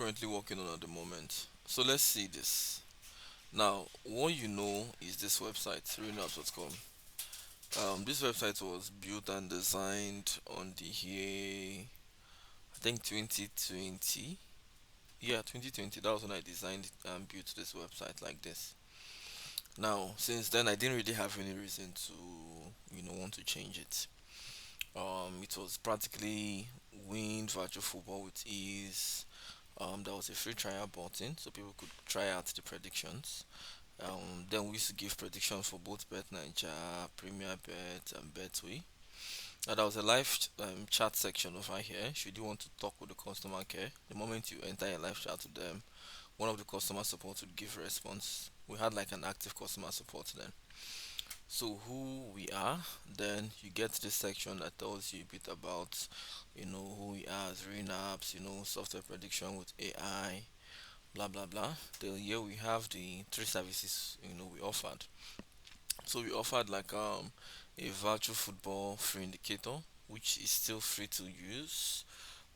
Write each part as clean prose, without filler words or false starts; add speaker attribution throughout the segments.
Speaker 1: currently working on at the moment. So let's see this. Now, what you know is this website, Realnaps.com. This website was built and designed on the year, I think 2020. Yeah, 2020. That was when I designed and built this website like this. Now, since then, I didn't really have any reason to, want to change it. It was practically win virtual football with ease. There was a free trial button so people could try out the predictions. Then we used to give predictions for both Bet Niger, Premier Bet, and Betway. Now there was a live chat section over here. Should you want to talk with the customer care, the moment you enter a live chat with them, one of the customer support would give a response. We had like an active customer support then. So who we are, then you get this section that tells you a bit about, who we are as Realnaps, software prediction with AI, blah blah blah. Then here we have the three services we offered. So we offered like a virtual football free indicator, which is still free to use,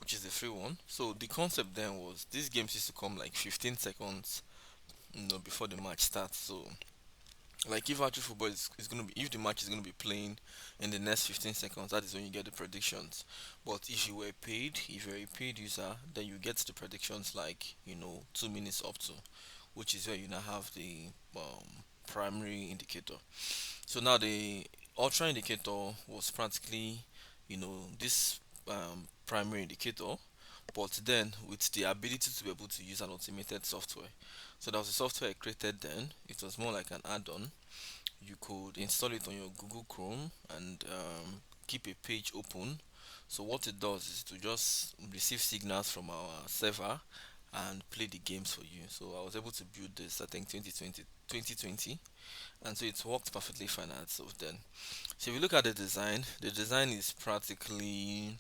Speaker 1: which is the free one. So the concept then was these games used to come like 15 seconds, before the match starts. So like if virtual football is gonna be if the match is gonna be playing in the next 15 seconds, that is when you get the predictions. But if you're a paid user, then you get the predictions like 2 minutes up to, which is where you now have the primary indicator. So now the ultra indicator was practically, this primary indicator, but then with the ability to be able to use an automated software. So there was a software I created then. It was more like an add-on. You could install it on your Google Chrome and keep a page open. So what it does is to just receive signals from our server and play the games for you. So I was able to build this, I think 2020, and so it worked perfectly fine as of then. So if you look at the design is practically,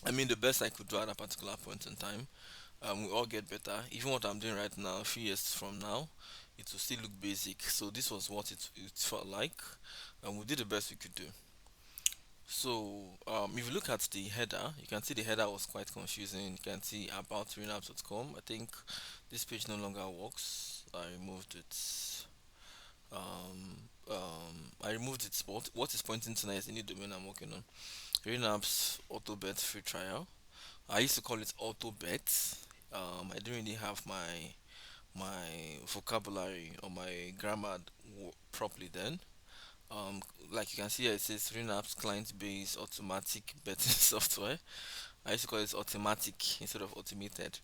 Speaker 1: I mean, the best I could do at a particular point in time. We all get better. Even what I'm doing right now, a few years from now, it will still look basic. So this was what it felt like, and we did the best we could do. So if you look at the header, you can see the header was quite confusing. You can see about renaps.com. I think this page no longer works. I removed it. I removed it. But what is pointing to now is the new domain I'm working on. Renaps Auto Bet free trial. I used to call it Auto Bet. I didn't really have my vocabulary or my grammar properly then. Um, like you can see here, it says Renaps client based automatic betting software. I used to call it automatic instead of automated.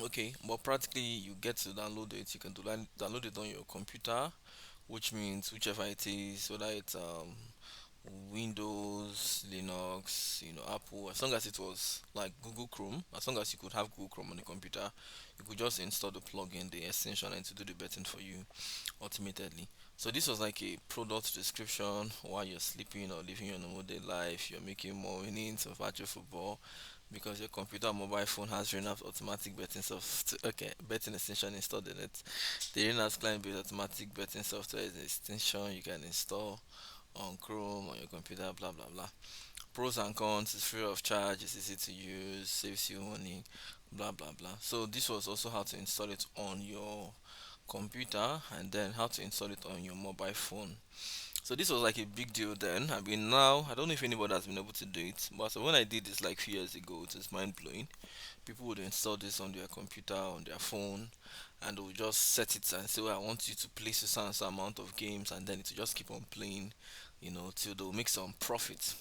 Speaker 1: Okay, but practically you get to download it. You can download it on your computer, which means whichever it is, whether it's Windows, Linux, Apple, as long as it was like Google Chrome, as long as you could have Google Chrome on the computer, you could just install the plugin, the extension, and to do the betting for you automatically. So this was like a product description while you're sleeping or living your normal day life. You're making more winnings of virtual football because your computer or mobile phone has Renault automatic betting betting extension installed in it. The Renault client-based automatic betting software is an extension you can install on Chrome on your computer, blah blah blah. Pros and cons, it's free of charge, it's easy to use, saves you money, blah blah blah. So this was also how to install it on your computer and then how to install it on your mobile phone. So this was like a big deal then. I mean now I don't know if anybody has been able to do it, but so when I did this like few years ago, it was mind blowing. People would install this on their computer, on their phone, and they would just set it and say, well, I want you to play so and so amount of games, and then it will just keep on playing, till they'll make some profit.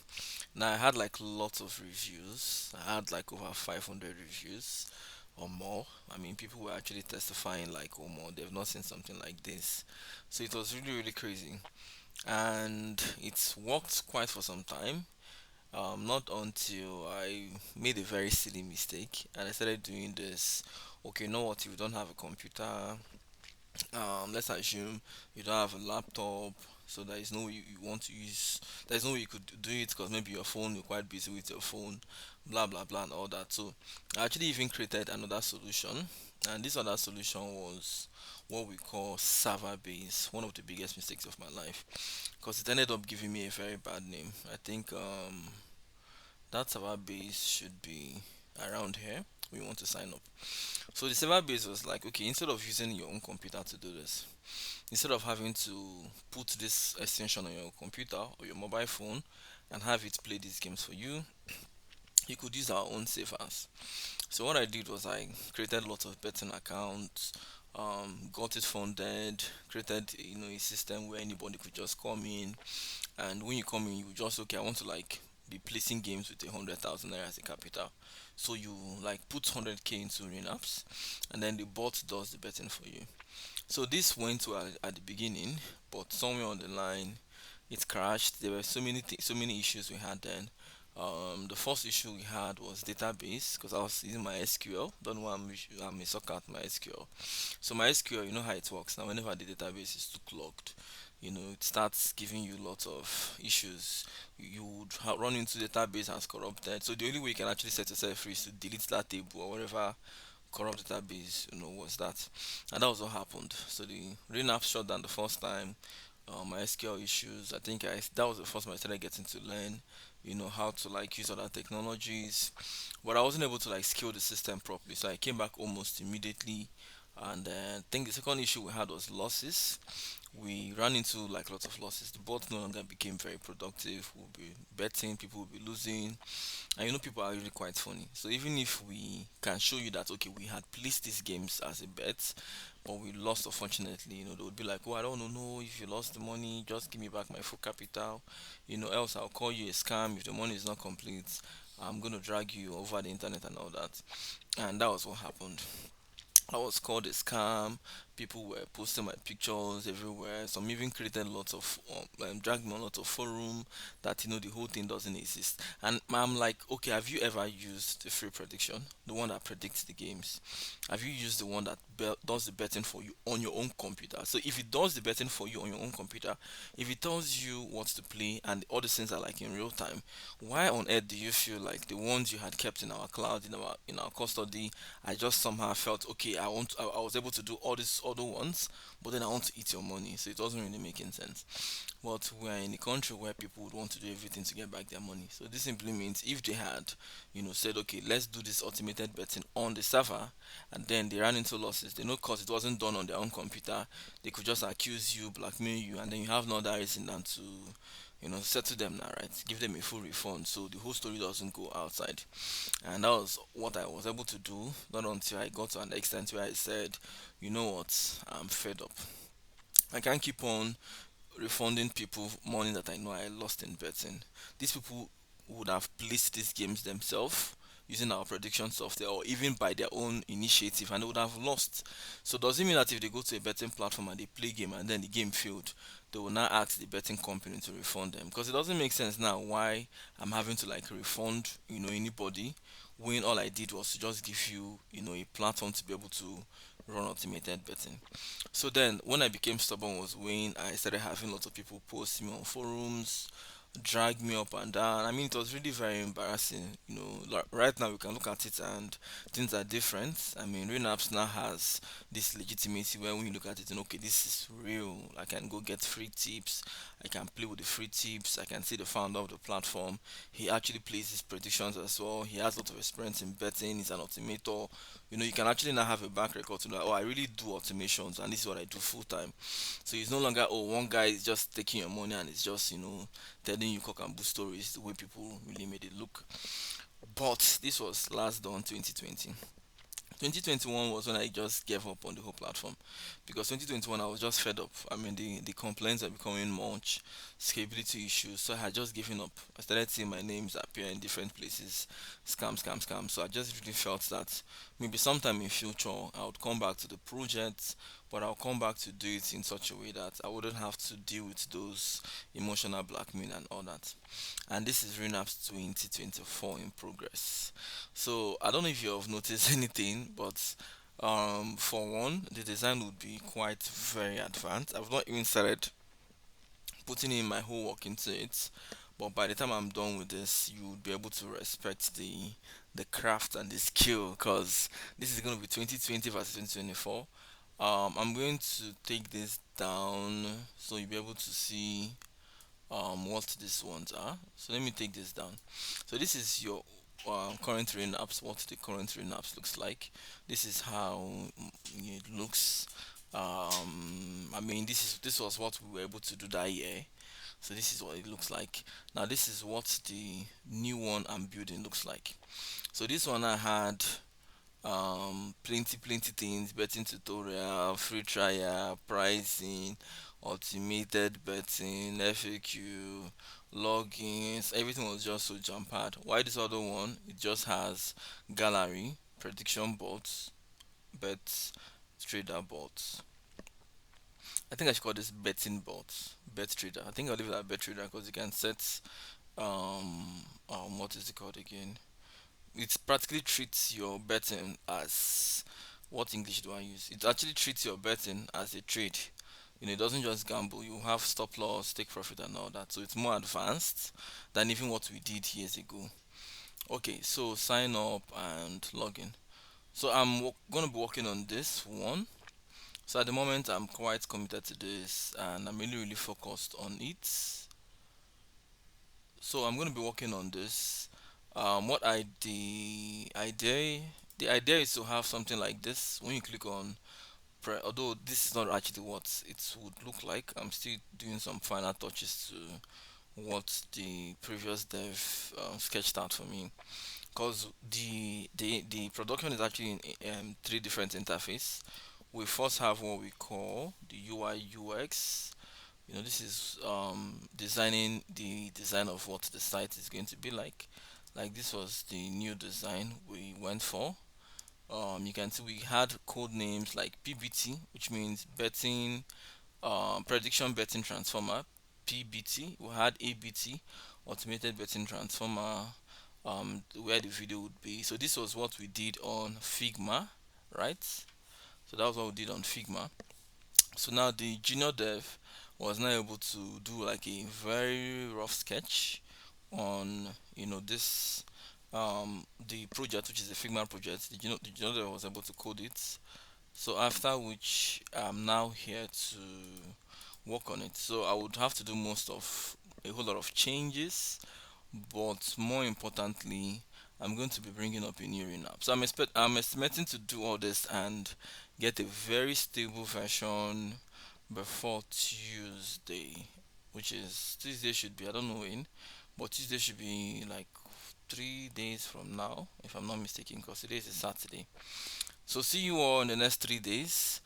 Speaker 1: Now I had like lots of reviews. I had like over 500 reviews or more. I mean, people were actually testifying like, oh, more, they've not seen something like this. So it was really, really crazy. And it's worked quite for some time. Not until I made a very silly mistake and I started doing this. Okay, you know what? If you don't have a computer, let's assume you don't have a laptop, so there is no way you want to use. There's no way you could do it because maybe your phone, you're quite busy with your phone, blah blah blah, and all that. So I actually even created another solution, and this other solution was what we call server base. One of the biggest mistakes of my life, because it ended up giving me a very bad name. I think that server base should be around here. when you want to sign up. So the server base was like, okay, instead of using your own computer to do this, instead of having to put this extension on your computer or your mobile phone and have it play these games for you, you could use our own servers. So what I did was I created lots of betting accounts, got it funded, created a system where anybody could just come in, and when you come in, you just, okay, I want to like be placing games with 100,000 naira as a capital. So you like put 100k into Realnaps, and then the bot does the betting for you. So this went well at the beginning, but somewhere on the line, it crashed. There were so many issues we had then. The first issue we had was database because I was using my SQL. Don't know why I'm a sucker at my SQL. So my SQL, you know how it works now. Whenever the database is too clogged, it starts giving you lots of issues. You would run into database as corrupted. So the only way you can actually set yourself free is to delete that table or whatever corrupt database, was that. And that was what happened. So the Renapp shut down the first time. My SQL issues. I think that was the first time I started getting to learn, how to like use other technologies. But I wasn't able to like scale the system properly. So I came back almost immediately. And I think the second issue we had was losses. We ran into like lots of losses. The bot no longer became very productive. We'll be betting, people will be losing, and people are really quite funny. So even if we can show you that, okay, we had placed these games as a bet, but we lost, unfortunately, they would be like, oh, I don't know if you lost the money, just give me back my full capital, else I'll call you a scam if the money is not complete. I'm going to drag you over the internet and all that. And that was what happened. I was called a scam. People were posting my pictures everywhere. Some even created lots of, dragged me on lots of forum that the whole thing doesn't exist. And I'm like, okay, have you ever used the free prediction, the one that predicts the games? Have you used the one that does the betting for you on your own computer? So if it does the betting for you on your own computer, if it tells you what to play and all the things are like in real time, why on earth do you feel like the ones you had kept in our cloud, in our custody, I just somehow felt, okay, I was able to do all these other ones, but then I want to eat your money, so it wasn't really making sense. But we're in a country where people would want to do everything to get back their money. So this simply means if they had, said, okay, let's do this automated betting on the server, and then they ran into losses, they know because it wasn't done on their own computer, they could just accuse you, blackmail you, and then you have no other reason than to, settle them now, right? Give them a full refund, so the whole story doesn't go outside. And that was what I was able to do. Not until I got to an extent where I said, you know what, I'm fed up. I can't keep on refunding people money that I know I lost in betting. These people would have placed these games themselves using our prediction software or even by their own initiative, and they would have lost. So does it mean that if they go to a betting platform and they play game and then the game failed, they will now ask the betting company to refund them? Because it doesn't make sense now why I'm having to like refund anybody when all I did was to just give you a platform to be able to run automated betting. So then, when I became stubborn was when I started having lots of people post me on forums, drag me up and down. I mean, it was really very embarrassing. Like right now we can look at it and things are different. I mean, Apps now has this legitimacy where when you look at it and okay, this is real. I can go get free tips. I can play with the free tips. I can see the founder of the platform. He actually plays his predictions as well. He has a lot of experience in betting. He's an automator. You can actually now have a back record to know, oh, I really do automations and this is what I do full time. So it's no longer, oh, one guy is just taking your money and it's just, telling you cock and bull stories the way people really made it look. But this was last done 2020. 2021 was when I just gave up on the whole platform because 2021 I was just fed up. I mean, the complaints are becoming much, scalability issues, so I had just given up. I started seeing my names appear in different places, scam, scam, scam. So I just really felt that maybe sometime in future I would come back to the project, but I'll come back to do it in such a way that I wouldn't have to deal with those emotional blackmail and all that. And this is Renaps 2024 in progress. So I don't know if you have noticed anything, but for one, the design would be quite very advanced. I've not even started putting in my whole work into it, but by the time I'm done with this, you would be able to respect the craft and the skill because this is going to be 2020 versus 2024. I'm going to take this down so you'll be able to see what these ones are. So let me take this down. So this is your current Realnaps, what the current Realnaps looks like. This is how it looks. I mean, this was what we were able to do that year. So this is what it looks like. Now this is what the new one I'm building looks like. So this one I had plenty things: betting tutorial, free trial, pricing, automated betting, FAQ, logins. Everything was just so jump hard. Why this other one, it just has gallery, prediction bots, bet trader bots. I think I should call this betting bots, bet trader. I think I'll leave it at bet trader because you can set what is it called again? It practically treats your betting as, what English do I use? It actually treats your betting as a trade. It doesn't just gamble. You have stop loss, take profit, and all that. So it's more advanced than even what we did years ago. Okay, so sign up and log in. So I'm going to be working on this one. So at the moment, I'm quite committed to this, and I'm really focused on it. So I'm going to be working on this. What I the idea is to have something like this. When you click on although this is not actually what it would look like, I'm still doing some final touches to what the previous dev sketched out for me. Because the production is actually in three different interface. We first have what we call the UI UX. This is designing the design of what the site is going to be like this was the new design we went for. You can see we had code names like PBT, which means betting, prediction betting transformer. PBT, we had ABT, automated betting transformer, where the video would be. So this was what we did on Figma, right? So that was what we did on Figma. So now the junior dev was now able to do like a very rough sketch on this the project, which is a Figma project. The junior dev was able to code it. So after which I'm now here to work on it. So I would have to do most of a whole lot of changes, but more importantly, I'm going to be bringing up a new app. So I'm estimating to do all this and get a very stable version before Tuesday, which is Tuesday should be, I don't know when, but Tuesday should be like 3 days from now, if I'm not mistaken, because today is a Saturday. So see you all in the next 3 days.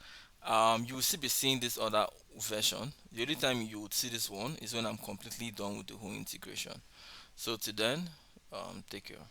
Speaker 1: You will still be seeing this other version. The only time you would see this one is when I'm completely done with the whole integration. So till then, take care.